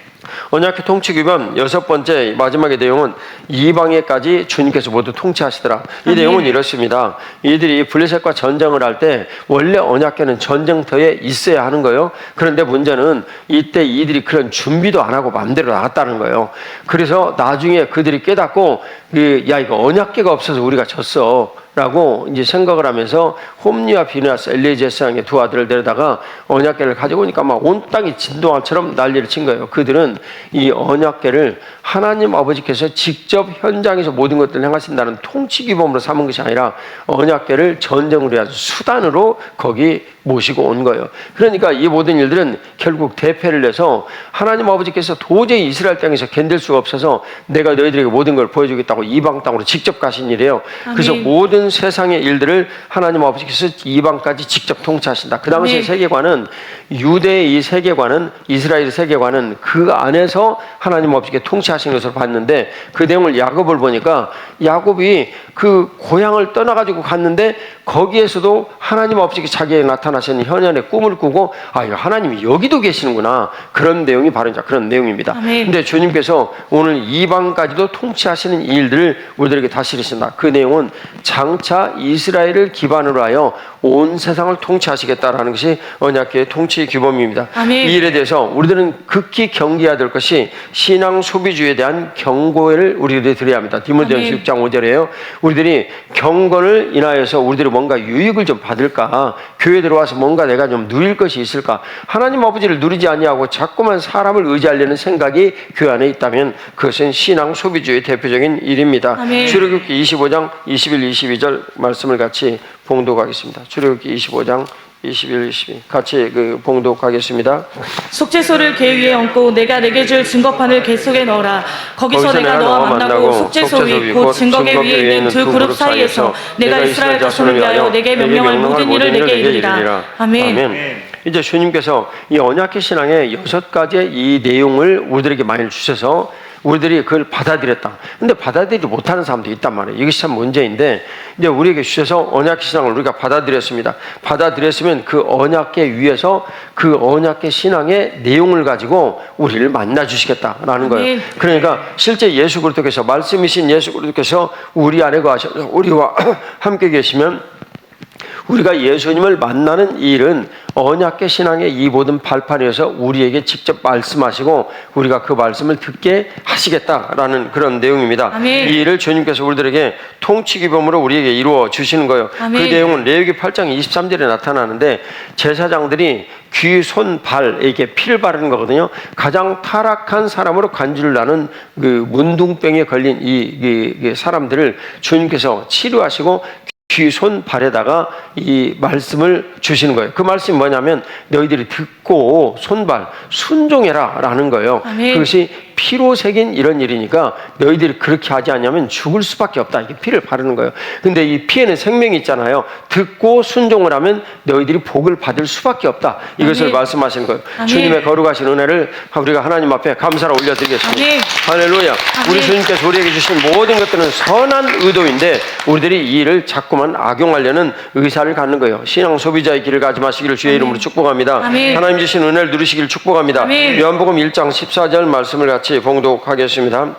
Speaker 1: 언약궤 통치기범 여섯 번째 마지막의 내용은 이방에까지 주님께서 모두 통치하시더라. 이 내용은 이렇습니다. 이들이 블레셋과 전쟁을 할 때 원래 언약궤는 전쟁터에 있어야 하는 거예요. 그런데 문제는 이때 이들이 그런 준비도 안 하고 마음대로 나갔다는 거예요. 그래서 나중에 그들이 깨닫고 이거 언약궤가 없어서 우리가 졌어 라고 이제 생각을 하면서 홈리와 비느하스 엘리에zer 양의 두 아들을 데려다가 언약궤를 가지고 오니까 막 온 땅이 진동함처럼 난리를 친 거예요. 그들은 이 언약궤를 하나님 아버지께서 직접 현장에서 모든 것들을 행하신다는 통치기범으로 삼은 것이 아니라 언약궤를 전쟁을 위한 수단으로 거기 모시고 온 거예요. 그러니까 이 모든 일들은 결국 대패를 내서 하나님 아버지께서 도저히 이스라엘 땅에서 견딜 수가 없어서 내가 너희들에게 모든 걸 보여주겠다고 이방 땅으로 직접 가신 일이에요. 그래서 모든 세상의 일들을 하나님 아버지께서 이방까지 직접 통치하신다. 그 당시의 세계관은 유대의 이 세계관은 이스라엘의 세계관은 그 안에서 하나님 아버지께 통치하신 것으로 봤는데 그 내용을 야곱을 보니까 야곱이 그 고향을 떠나가지고 갔는데 거기에서도 하나님 아버지께 자기에게 나타나 나타나신 현현의 꿈을 꾸고 하나님이 여기도 계시는구나, 그런 내용이 바로 이제 그런 내용입니다. 근데 주님께서 오늘 이방까지도 통치하시는 이 일들을 우리들에게 다시 이르신다. 그 내용은 장차 이스라엘을 기반으로 하여 온 세상을 통치하시겠다라는 것이 언약궤의 통치 규범입니다. 이 일에 대해서 우리들은 극히 경계해야 될 것이 신앙 소비주의에 대한 경고를 우리들이 드려야 합니다. 디모데전서 6장 5절에요. 우리들이 경건을 인하여서 우리들이 뭔가 유익을 좀 받을까, 교회 들어와서 뭔가 내가 좀 누릴 것이 있을까, 하나님 아버지를 누리지 아니하고 자꾸만 사람을 의지하려는 생각이 교회 안에 있다면 그것은 신앙 소비주의의 대표적인 일입니다. 출애굽기 25장 21, 22절 말씀을 같이 봉독하겠습니다. 출애굽기 25장 21, 22 같이 봉독하겠습니다.
Speaker 2: 속죄소를 궤 위에 얹고 내가 내게 줄 증거판을 궤 속에 넣어라. 거기서 내가 너와 만나고 속죄소 위 곧 증거궤 위에 있는 두 그룹 사이에서 내가 이스라엘 자손을 위하여 내게 명령할 모든 일을 내게 이르리라. 아멘.
Speaker 1: 이제 주님께서 이 언약궤 신앙의 6가지의 이 내용을 우리들에게 많이 주셔서 우리들이 그걸 받아들였다. 근데 받아들이지 못하는 사람도 있단 말이에요. 이것이 참 문제인데, 이제 우리에게 주셔서 언약궤 신앙을 우리가 받아들였습니다. 받아들였으면 그 언약궤 위에서 그 언약궤 신앙의 내용을 가지고 우리를 만나 주시겠다라는 거예요. 그러니까 실제 예수 그리스도께서, 말씀이신 예수 그리스도께서 우리 안에 거하셔서 우리와 함께 계시면 우리가 예수님을 만나는 이 일은 언약궤 신앙의 이 모든 발판에서 우리에게 직접 말씀하시고 우리가 그 말씀을 듣게 하시겠다라는 그런 내용입니다. 이 일을 주님께서 우리들에게 통치기범으로 우리에게 이루어 주시는 거예요. 그 내용은 레위기 8장 23절에 나타나는데, 제사장들이 귀, 손, 발에게 피를 바르는 거거든요. 가장 타락한 사람으로 간주를 나는 그 문둥병에 걸린 이 사람들을 주님께서 치료하시고 귀, 손, 발에다가 이 말씀을 주시는 거예요. 그 말씀이 뭐냐면 너희들이 듣고 손발 순종해라 라는 거예요. 그것이 피로 새긴 이런 일이니까 너희들이 그렇게 하지 않으면 죽을 수밖에 없다. 이게 피를 바르는 거예요. 근데 이 피에는 생명이 있잖아요. 듣고 순종을 하면 너희들이 복을 받을 수밖에 없다. 이것을 말씀하시는 거예요. 주님의 거룩하신 은혜를 우리가 하나님 앞에 감사로 올려드리겠습니다. 할렐루야. 우리 주님께서 우리에게 주신 모든 것들은 선한 의도인데 우리들이 이 일을 자꾸만 악용하려는 의사를 갖는 거예요. 신앙 소비자의 길을 가지 마시기를 주의 이름으로 축복합니다. 하나님 주신 은혜를 누리시기를 축복합니다. 요한복음 1장 14절 말씀을 같이 봉독하겠습니다.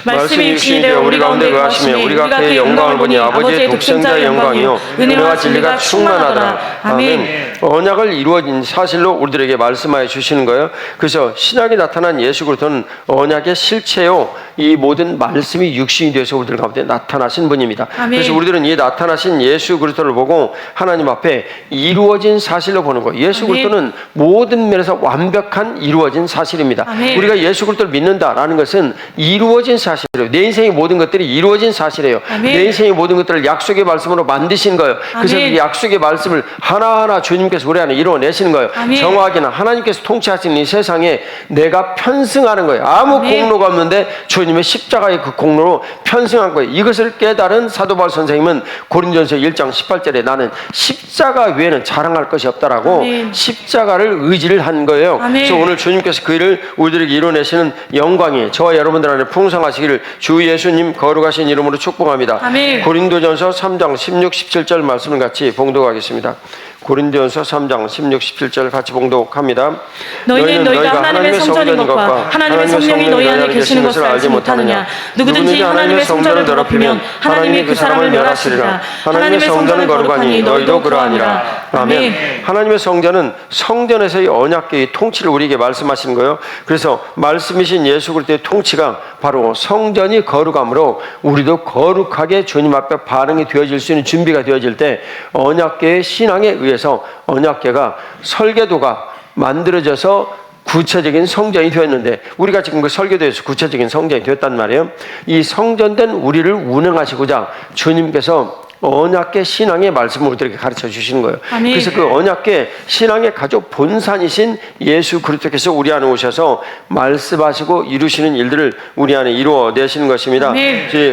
Speaker 1: 말씀이 육신이 되어 우리 가운데 거하시며 우리가 그의 영광을 보니 아버지의 독생자의 영광이요 은혜와 진리가 충만하더라. 아멘. 언약을 이루어진 사실로 우리들에게 말씀하여 주시는 거예요. 그래서 신약에 나타난 예수 그리스도는 언약의 실체요, 이 모든 말씀이 육신이 되어서 우리들 가운데 나타나신 분입니다. 그래서 우리들은 이 나타나신 예수 그리스도를 보고 하나님 앞에 이루어진 사실로 보는 거예요. 예수 그리스도는 모든 면에서 완벽한 이루어진 사실입니다. 우리가 예수 그리스도를 믿는다라는 것은 이루어진 사실이에요. 내 인생의 모든 것들이 이루어진 사실이에요. 내 인생의 모든 것들을 약속의 말씀으로 만드신 거예요. 그래서 이 약속의 말씀을 하나하나 주님께서 우리 안에 이루어내시는 거예요. 정확히는 하나님께서 통치하시는 이 세상에 내가 편승하는 거예요. 아무 공로가 없는데 주님의 십자가의 그 공로로 편승한 거예요. 이것을 깨달은 사도 바울 선생님은 고린도전서 1장 18절에 나는 십자가 외에는 자랑할 것이 없다라고 십자가를 의지를 한 거예요. 그래서 오늘 주님께서 그 일을 우리들에게 이루어내시는 영광이 저와 여러분들 안에 풍성하시기를 주 예수님 거룩하신 이름으로 축복합니다. 고린도전서 3장 16, 17절 말씀을 같이 봉독하겠습니다. 고린도전서 3장 16, 17절 같이 봉독합니다.
Speaker 2: 너희는 너희가 하나님의 성전인 것과 하나님의 성령이 너희 안에 계시는 것을 알지 못하느냐. 누구든지 하나님의 성전을 더럽히면 하나님이 그 사람을 멸하시리라. 하나님의 성전은 거룩하니 너희도 그러하니라. 아멘.
Speaker 1: 하나님의 성전은 성전에서의 언약궤의 통치를 우리에게 말씀하시는 거예요. 그래서 말씀이신 예수 그리스도의 통치가 바로 성전이 거룩함으로 우리도 거룩하게 주님 앞에 반응이 되어질 수 있는 준비가 되어질 때 언약궤의 신앙에 의해서 언약궤가 설계도가 만들어져서 구체적인 성전이 되었는데 우리가 지금 그 설계도에서 구체적인 성전이 되었단 말이에요. 이 성전된 우리를 운행하시고자 주님께서 언약궤 신앙의 말씀을 우리들에게 가르쳐 주시는 거예요. 그래서 그 언약궤 신앙의 가족 본산이신 예수 그리스도께서 우리 안에 오셔서 말씀하시고 이루시는 일들을 우리 안에 이루어내시는 것입니다.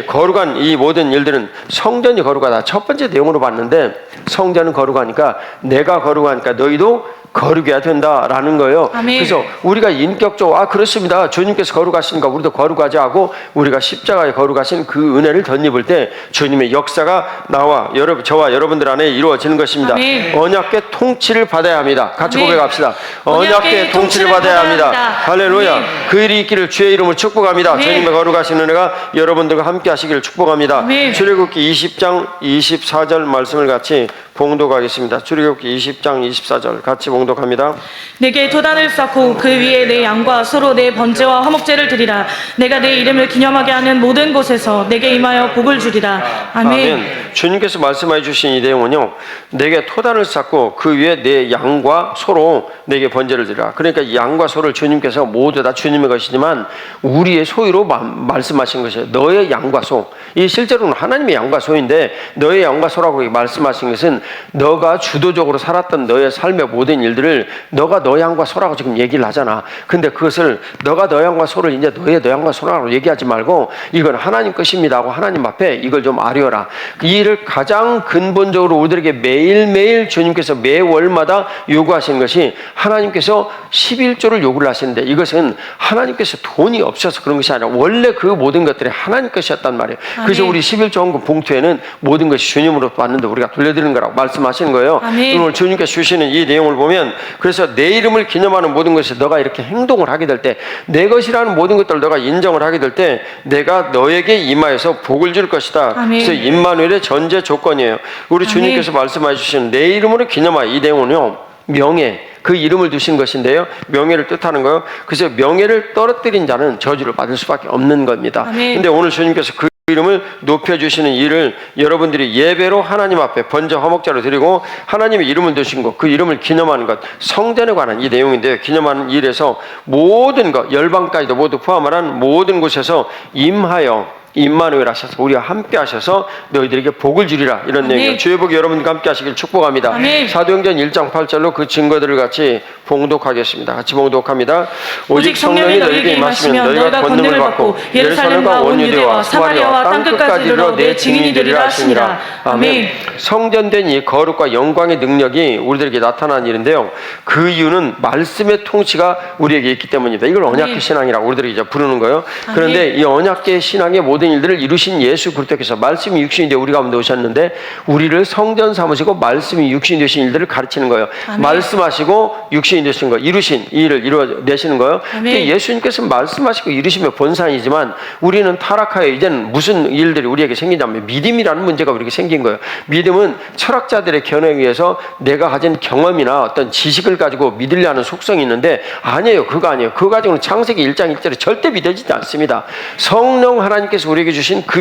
Speaker 1: 거룩한 이 모든 일들은 성전이 거룩하다. 첫 번째 내용으로 봤는데 성전은 거룩하니까 내가 거룩하니까 너희도 거룩해야 된다라는 거예요.
Speaker 2: 아멘.
Speaker 1: 그래서 우리가 인격적으로 그렇습니다. 주님께서 거룩하시니까 우리도 거룩하자 하고 우리가 십자가에 거룩하신 그 은혜를 덧입을 때 주님의 역사가 나와 저와 여러분들 안에 이루어지는 것입니다.
Speaker 2: 아멘.
Speaker 1: 언약의 통치를 받아야 합니다. 같이
Speaker 2: 아멘.
Speaker 1: 고백합시다. 언약의 통치를 받아야 합니다. 할렐루야.
Speaker 2: 아멘.
Speaker 1: 그 일이 있기를 주의 이름으로 축복합니다.
Speaker 2: 아멘.
Speaker 1: 주님의 거룩하신 은혜가 여러분들과 함께 하시기를 축복합니다.
Speaker 2: 아멘.
Speaker 1: 출애굽기 20장 24절 말씀을 같이 봉독하겠습니다. 출애굽기 20장 24절 같이 봉독합니다.
Speaker 2: 내게 도단을 쌓고 그 위에 내 양과 소로 내 번제와 화목제를 드리라. 내가 내 이름을 기념하게 하는 모든 곳에서 내게 임하여 복을 주리라. 아멘.
Speaker 1: 주님께서 말씀해 주신 이 내용은요, 내게 토단을 쌓고 그 위에 내 양과 소로 내게 번제를 드리라. 그러니까 이 양과 소를 주님께서 모두 다 주님의 것이지만 우리의 소유로 말씀하신 것이에요. 너의 양과 소. 이 실제로는 하나님의 양과 소인데 너의 양과 소라고 말씀하신 것은 너가 주도적으로 살았던 너의 삶의 모든 일들을 너가 너 양과 소라고 지금 얘기를 하잖아. 근데 그것을 너가 너 양과 소를 이제 너의 너 양과 소라고 얘기하지 말고 이건 하나님 것입니다 하고 하나님 앞에 이걸 좀 아뢰어라. 이 일을 가장 근본적으로 우리들에게 매일매일 주님께서 매월마다 요구하시는 것이 하나님께서 11조를 요구를 하시는데 이것은 하나님께서 돈이 없어서 그런 것이 아니라 원래 그 모든 것들이 하나님 것이었단 말이에요. 그래서 우리 11조 헌금 봉투에는 모든 것이 주님으로 받는데 우리가 돌려드리는 거라고 말씀하시는 거예요.
Speaker 2: 아멘.
Speaker 1: 오늘 주님께서 주시는 이 내용을 보면 그래서 내 이름을 기념하는 모든 것이 너가 이렇게 행동을 하게 될 때 내 것이라는 모든 것들을 너가 인정을 하게 될 때 내가 너에게 임하여서 복을 줄 것이다.
Speaker 2: 아멘.
Speaker 1: 그래서 임마누엘의 전제 조건이에요. 우리
Speaker 2: 아멘.
Speaker 1: 주님께서 말씀해 주시는 내 이름으로 기념하 이 내용은요. 명예, 그 이름을 두신 것인데요. 명예를 뜻하는 거예요. 그래서 명예를 떨어뜨린 자는 저주를 받을 수밖에 없는 겁니다.
Speaker 2: 아멘.
Speaker 1: 근데 오늘 주님께서 그 이름을 높여주시는 일을 여러분들이 예배로 하나님 앞에 번제 화목제로 드리고 하나님의 이름을 두신 것, 그 이름을 기념하는 것, 성전에 관한 이 내용인데요. 기념하는 일에서 모든 것, 열방까지도 모두 포함한 모든 곳에서 임하여 임마누엘 하셔서 우리와 함께 하셔서 너희들에게 복을 주리라 이런 내용이에요. 주의 복이 여러분과 함께 하시길 축복합니다.
Speaker 2: 아멘.
Speaker 1: 사도행전 1장 8절로 그 증거들을 같이 봉독하겠습니다. 같이 봉독합니다.
Speaker 2: 오직 성령이 너희에게 임하시면 너희가 권능을 받고 예루살렘과 온 유대와 사마리아와 땅끝까지 이르러 내 증인이 되리라 하시니라. 아멘.
Speaker 1: 성전된 이 거룩과 영광의 능력이 우리들에게 나타난 일인데요. 그 이유는 말씀의 통치가 우리에게 있기 때문입니다. 이걸 언약계 신앙이라고 우리들이 이제 부르는 거예요. 그런데 이 언약계 신앙의 모든 일들을 이루신 예수 그리스도께서 말씀이 육신이 되어 우리 가운데 오셨는데 우리를 성전 삼으시고 말씀이 육신이 되신 일들을 가르치는 거예요.
Speaker 2: 아멘.
Speaker 1: 말씀하시고 육신이 되신 거 이루신 이 일을 이루어내시는 거예요. 예수님께서 말씀하시고 이루시며 본산이지만 우리는 타락하여 이제는 무슨 일들이 우리에게 생기냐면 믿음이라는 문제가 우리에게 생긴 거예요. 믿음은 철학자들의 견해에 의해서 내가 가진 경험이나 어떤 지식을 가지고 믿으려 하는 속성이 있는데 아니에요. 그거 아니에요. 그거 가지고는 창세기 1장 1절에 절대 믿어지지 않습니다. 성령 하나님께서 우리에게 주신 그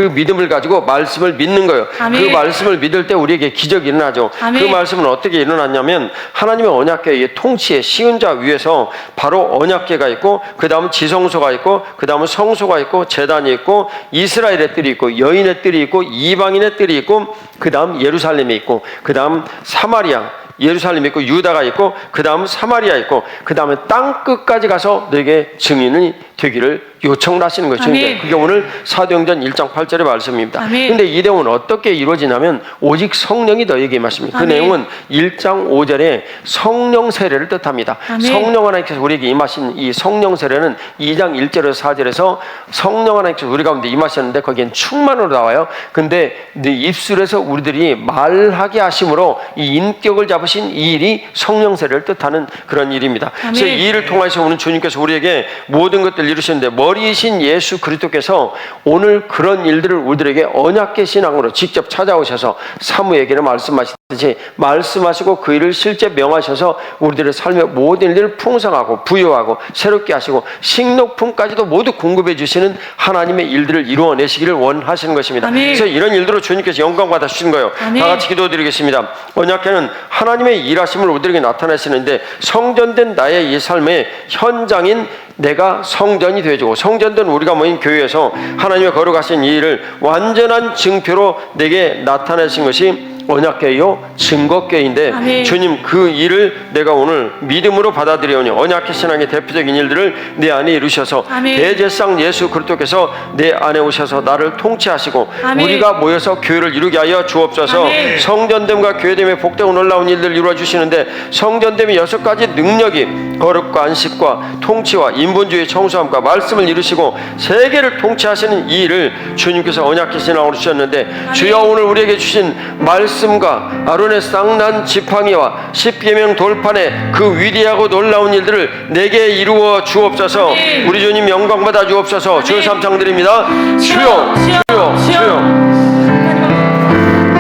Speaker 1: 믿음을 가지고 말씀을 믿는 거예요.
Speaker 2: 아멘.
Speaker 1: 그 말씀을 믿을 때 우리에게 기적이 일어나죠.
Speaker 2: 아멘.
Speaker 1: 그 말씀은 어떻게 일어났냐면 하나님의 언약궤의 통치의 시은자 위에서 바로 언약궤가 있고 그 다음은 지성소가 있고 그 다음은 성소가 있고 제단이 있고 이스라엘의 뜰이 있고 여인의 뜰이 있고 이방인의 뜰이 있고 그 다음 예루살렘이 있고 그 다음 사마리아 예루살렘이 있고 유다가 있고 그 다음 사마리아 있고 그 다음에 땅 끝까지 가서 너에게 증인이 되기를 요청을 하시는 거죠. 그게 오늘 사도행전 1장 8절의 말씀입니다. 그런데 이 내용은 어떻게 이루어지냐면 오직 성령이 너에게 임하십니다. 그 내용은 1장 5절에 성령 세례를 뜻합니다. 성령 하나님께서 우리에게 임하신 이 성령 세례는 2장 1절에서 4절에서 성령 하나님께서 우리 가운데 임하셨는데 거기엔 충만으로 나와요. 근데 네 입술에서 우리들이 말하게 하심으로 이 인격을 잡으신 이 일이 성령 세례를 뜻하는 그런 일입니다. 그래서 이 일을 통해서 오늘 주님께서 우리에게 모든 것들을 이루시는데 머리이신 예수 그리스도께서 오늘 그런 일들을 우리들에게 언약계 신앙으로 직접 찾아오셔서 사무에게는 말씀하시듯이 말씀하시고 그 일을 실제 명하셔서 우리들의 삶의 모든 일들을 풍성하고 부여하고 새롭게 하시고 식료품까지도 모두 공급해 주시는 하나님의 일들을 이루어내시기를 원하시는 것입니다. 그래서 이런 일들로 주님께서 영광 받아 주신 거예요. 다 같이 기도드리겠습니다. 언약계는 하나님의 일하심을 우리들에게 나타내시는데 성전된 나의 이 삶의 현장인 내가 성전이 되어주고 성전된 우리가 모인 교회에서 하나님의 거룩하신 이 일을 완전한 증표로 내게 나타내신 것이 언약궤요 증거궤인데
Speaker 2: 아멘.
Speaker 1: 주님 그 일을 내가 오늘 믿음으로 받아들여오니 언약궤 신앙의 대표적인 일들을 내 안에 이루셔서
Speaker 2: 아멘.
Speaker 1: 대제사장 예수 그리스도께서 내 안에 오셔서 나를 통치하시고
Speaker 2: 아멘.
Speaker 1: 우리가 모여서 교회를 이루게 하여 주옵소서.
Speaker 2: 아멘.
Speaker 1: 성전됨과 교회됨의 복되고 놀라운 일들을 이루어 주시는데 성전됨의 6가지 능력이 거룩과 안식과 통치와 인본주의 청소함과 말씀을 이루시고 세계를 통치하시는 이 일을 주님께서 언약궤 신앙으로 주셨는데 주여 오늘 우리에게 주신 말씀과 아론의 쌍난 지팡이와 십계명 돌판의 그 위대하고 놀라운 일들을 내게 이루어 주옵소서.
Speaker 2: 아멘.
Speaker 1: 우리 주님 영광 받아 주옵소서. 주 삼창 드립니다. 주여 주여 주여.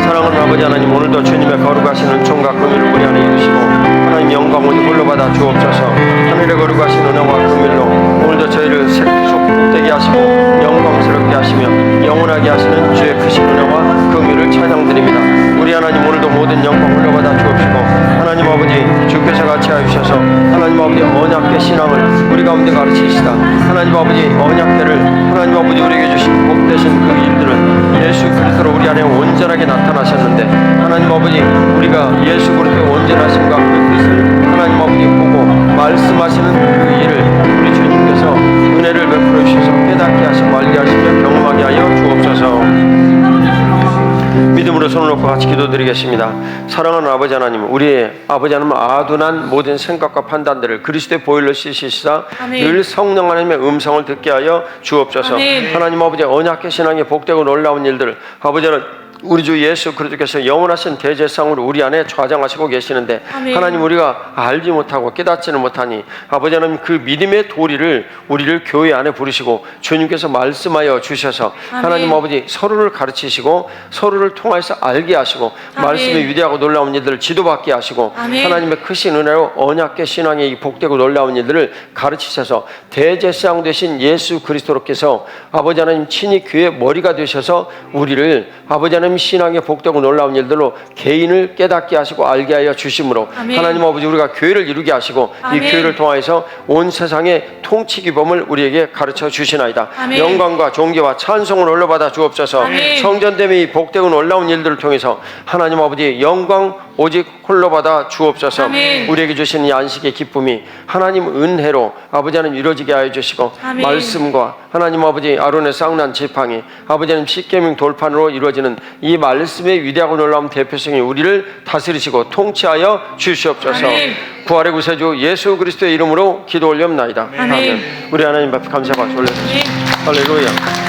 Speaker 1: 사랑하는 아버지 하나님, 오늘도 주님의 거룩하시는 총각 금일을 우리 안에 이루시고 하나님 영광 오직 홀로 받아 주옵소서. 하늘의 거룩하신 은혜와 금일로 오늘도 저희를 복되게 하시고 영광스럽게 하시며 영원하게 하시는 주의 크신 은혜와 금일을 찬양드립니다. 우리 하나님 오늘도 모든 영광 홀로 받아 주옵시고 하나님 아버지 주께서 같이 하셔서 하나님 아버지 언약궤 신앙을 우리 가운데 가르치시다. 하나님 아버지 언약궤를 하나님 아버지 우리에게 주신 복되신 그 일들을 예수 그리스도로 우리 안에 온전하게 나타나셨는데 하나님 아버지 우리가 예수 그리스도의 온전하심과 그 뜻을 하나님 아버지 보고 말씀하시는 그 일을 우리 주님께서 은혜를 베풀어 주셔서 깨닫게 하시고 알게 하시며 경험하게 하여 주옵소서. 믿음으로 손을 놓고 같이 기도드리겠습니다. 사랑하는 아버지 하나님, 우리의 아버지 하나님 아둔한 모든 생각과 판단들을 그리스도의 보혈로 씻으시사
Speaker 2: 아멘.
Speaker 1: 늘 성령 하나님의 음성을 듣게 하여 주옵소서.
Speaker 2: 아멘.
Speaker 1: 하나님 아버지 언약궤 신앙의 복되고 놀라운 일들 아버지 하나님 우리 주 예수 그리스도께서 영원하신 대제사장으로 우리 안에 좌장하시고 계시는데
Speaker 2: 아멘.
Speaker 1: 하나님 우리가 알지 못하고 깨닫지는 못하니 아버지 하나님 그 믿음의 도리를 우리를 교회 안에 부르시고 주님께서 말씀하여 주셔서
Speaker 2: 아멘.
Speaker 1: 하나님 아버지 서로를 가르치시고 서로를 통해서 알게 하시고
Speaker 2: 아멘.
Speaker 1: 말씀의 위대하고 놀라운 일들을 지도받게 하시고
Speaker 2: 아멘.
Speaker 1: 하나님의 크신 은혜로 언약궤 신앙의 이 복되고 놀라운 일들을 가르치셔서 대제사장 되신 예수 그리스도께서 아버지 하나님 친히 교회의 머리가 되셔서 우리를 아버지 하나님 신앙의 복되고 놀라운 일들로 개인을 깨닫게 하시고 알게 하여 주심으로
Speaker 2: 아멘.
Speaker 1: 하나님 아버지 우리가 교회를 이루게 하시고
Speaker 2: 아멘.
Speaker 1: 이 교회를 통하여서 온 세상의 통치 기범을 우리에게 가르쳐 주시나이다.
Speaker 2: 아멘.
Speaker 1: 영광과 존귀와 찬송을 올려받아 주옵소서.
Speaker 2: 아멘.
Speaker 1: 성전됨의 이 복되고 놀라운 일들을 통해서 하나님 아버지 영광 오직 홀로 받아 주옵소서.
Speaker 2: 아멘.
Speaker 1: 우리에게 주신 이 안식의 기쁨이 하나님 은혜로 아버지 하나님 이루어지게 하여 주시고
Speaker 2: 아멘.
Speaker 1: 말씀과 하나님 아버지 아론의 쌍난 지팡이 아버지 하나님 십계명 돌판으로 이루어지는 이 말씀의 위대하고 놀라운 대표성이 우리를 다스리시고 통치하여 주시옵소서.
Speaker 2: 아멘.
Speaker 1: 부활의 구세주 예수 그리스도의 이름으로 기도 올리옵나이다.
Speaker 2: 아멘.
Speaker 1: 우리 하나님 앞에 감사와 올려드립니다.
Speaker 2: 아멘.
Speaker 1: 할렐루야.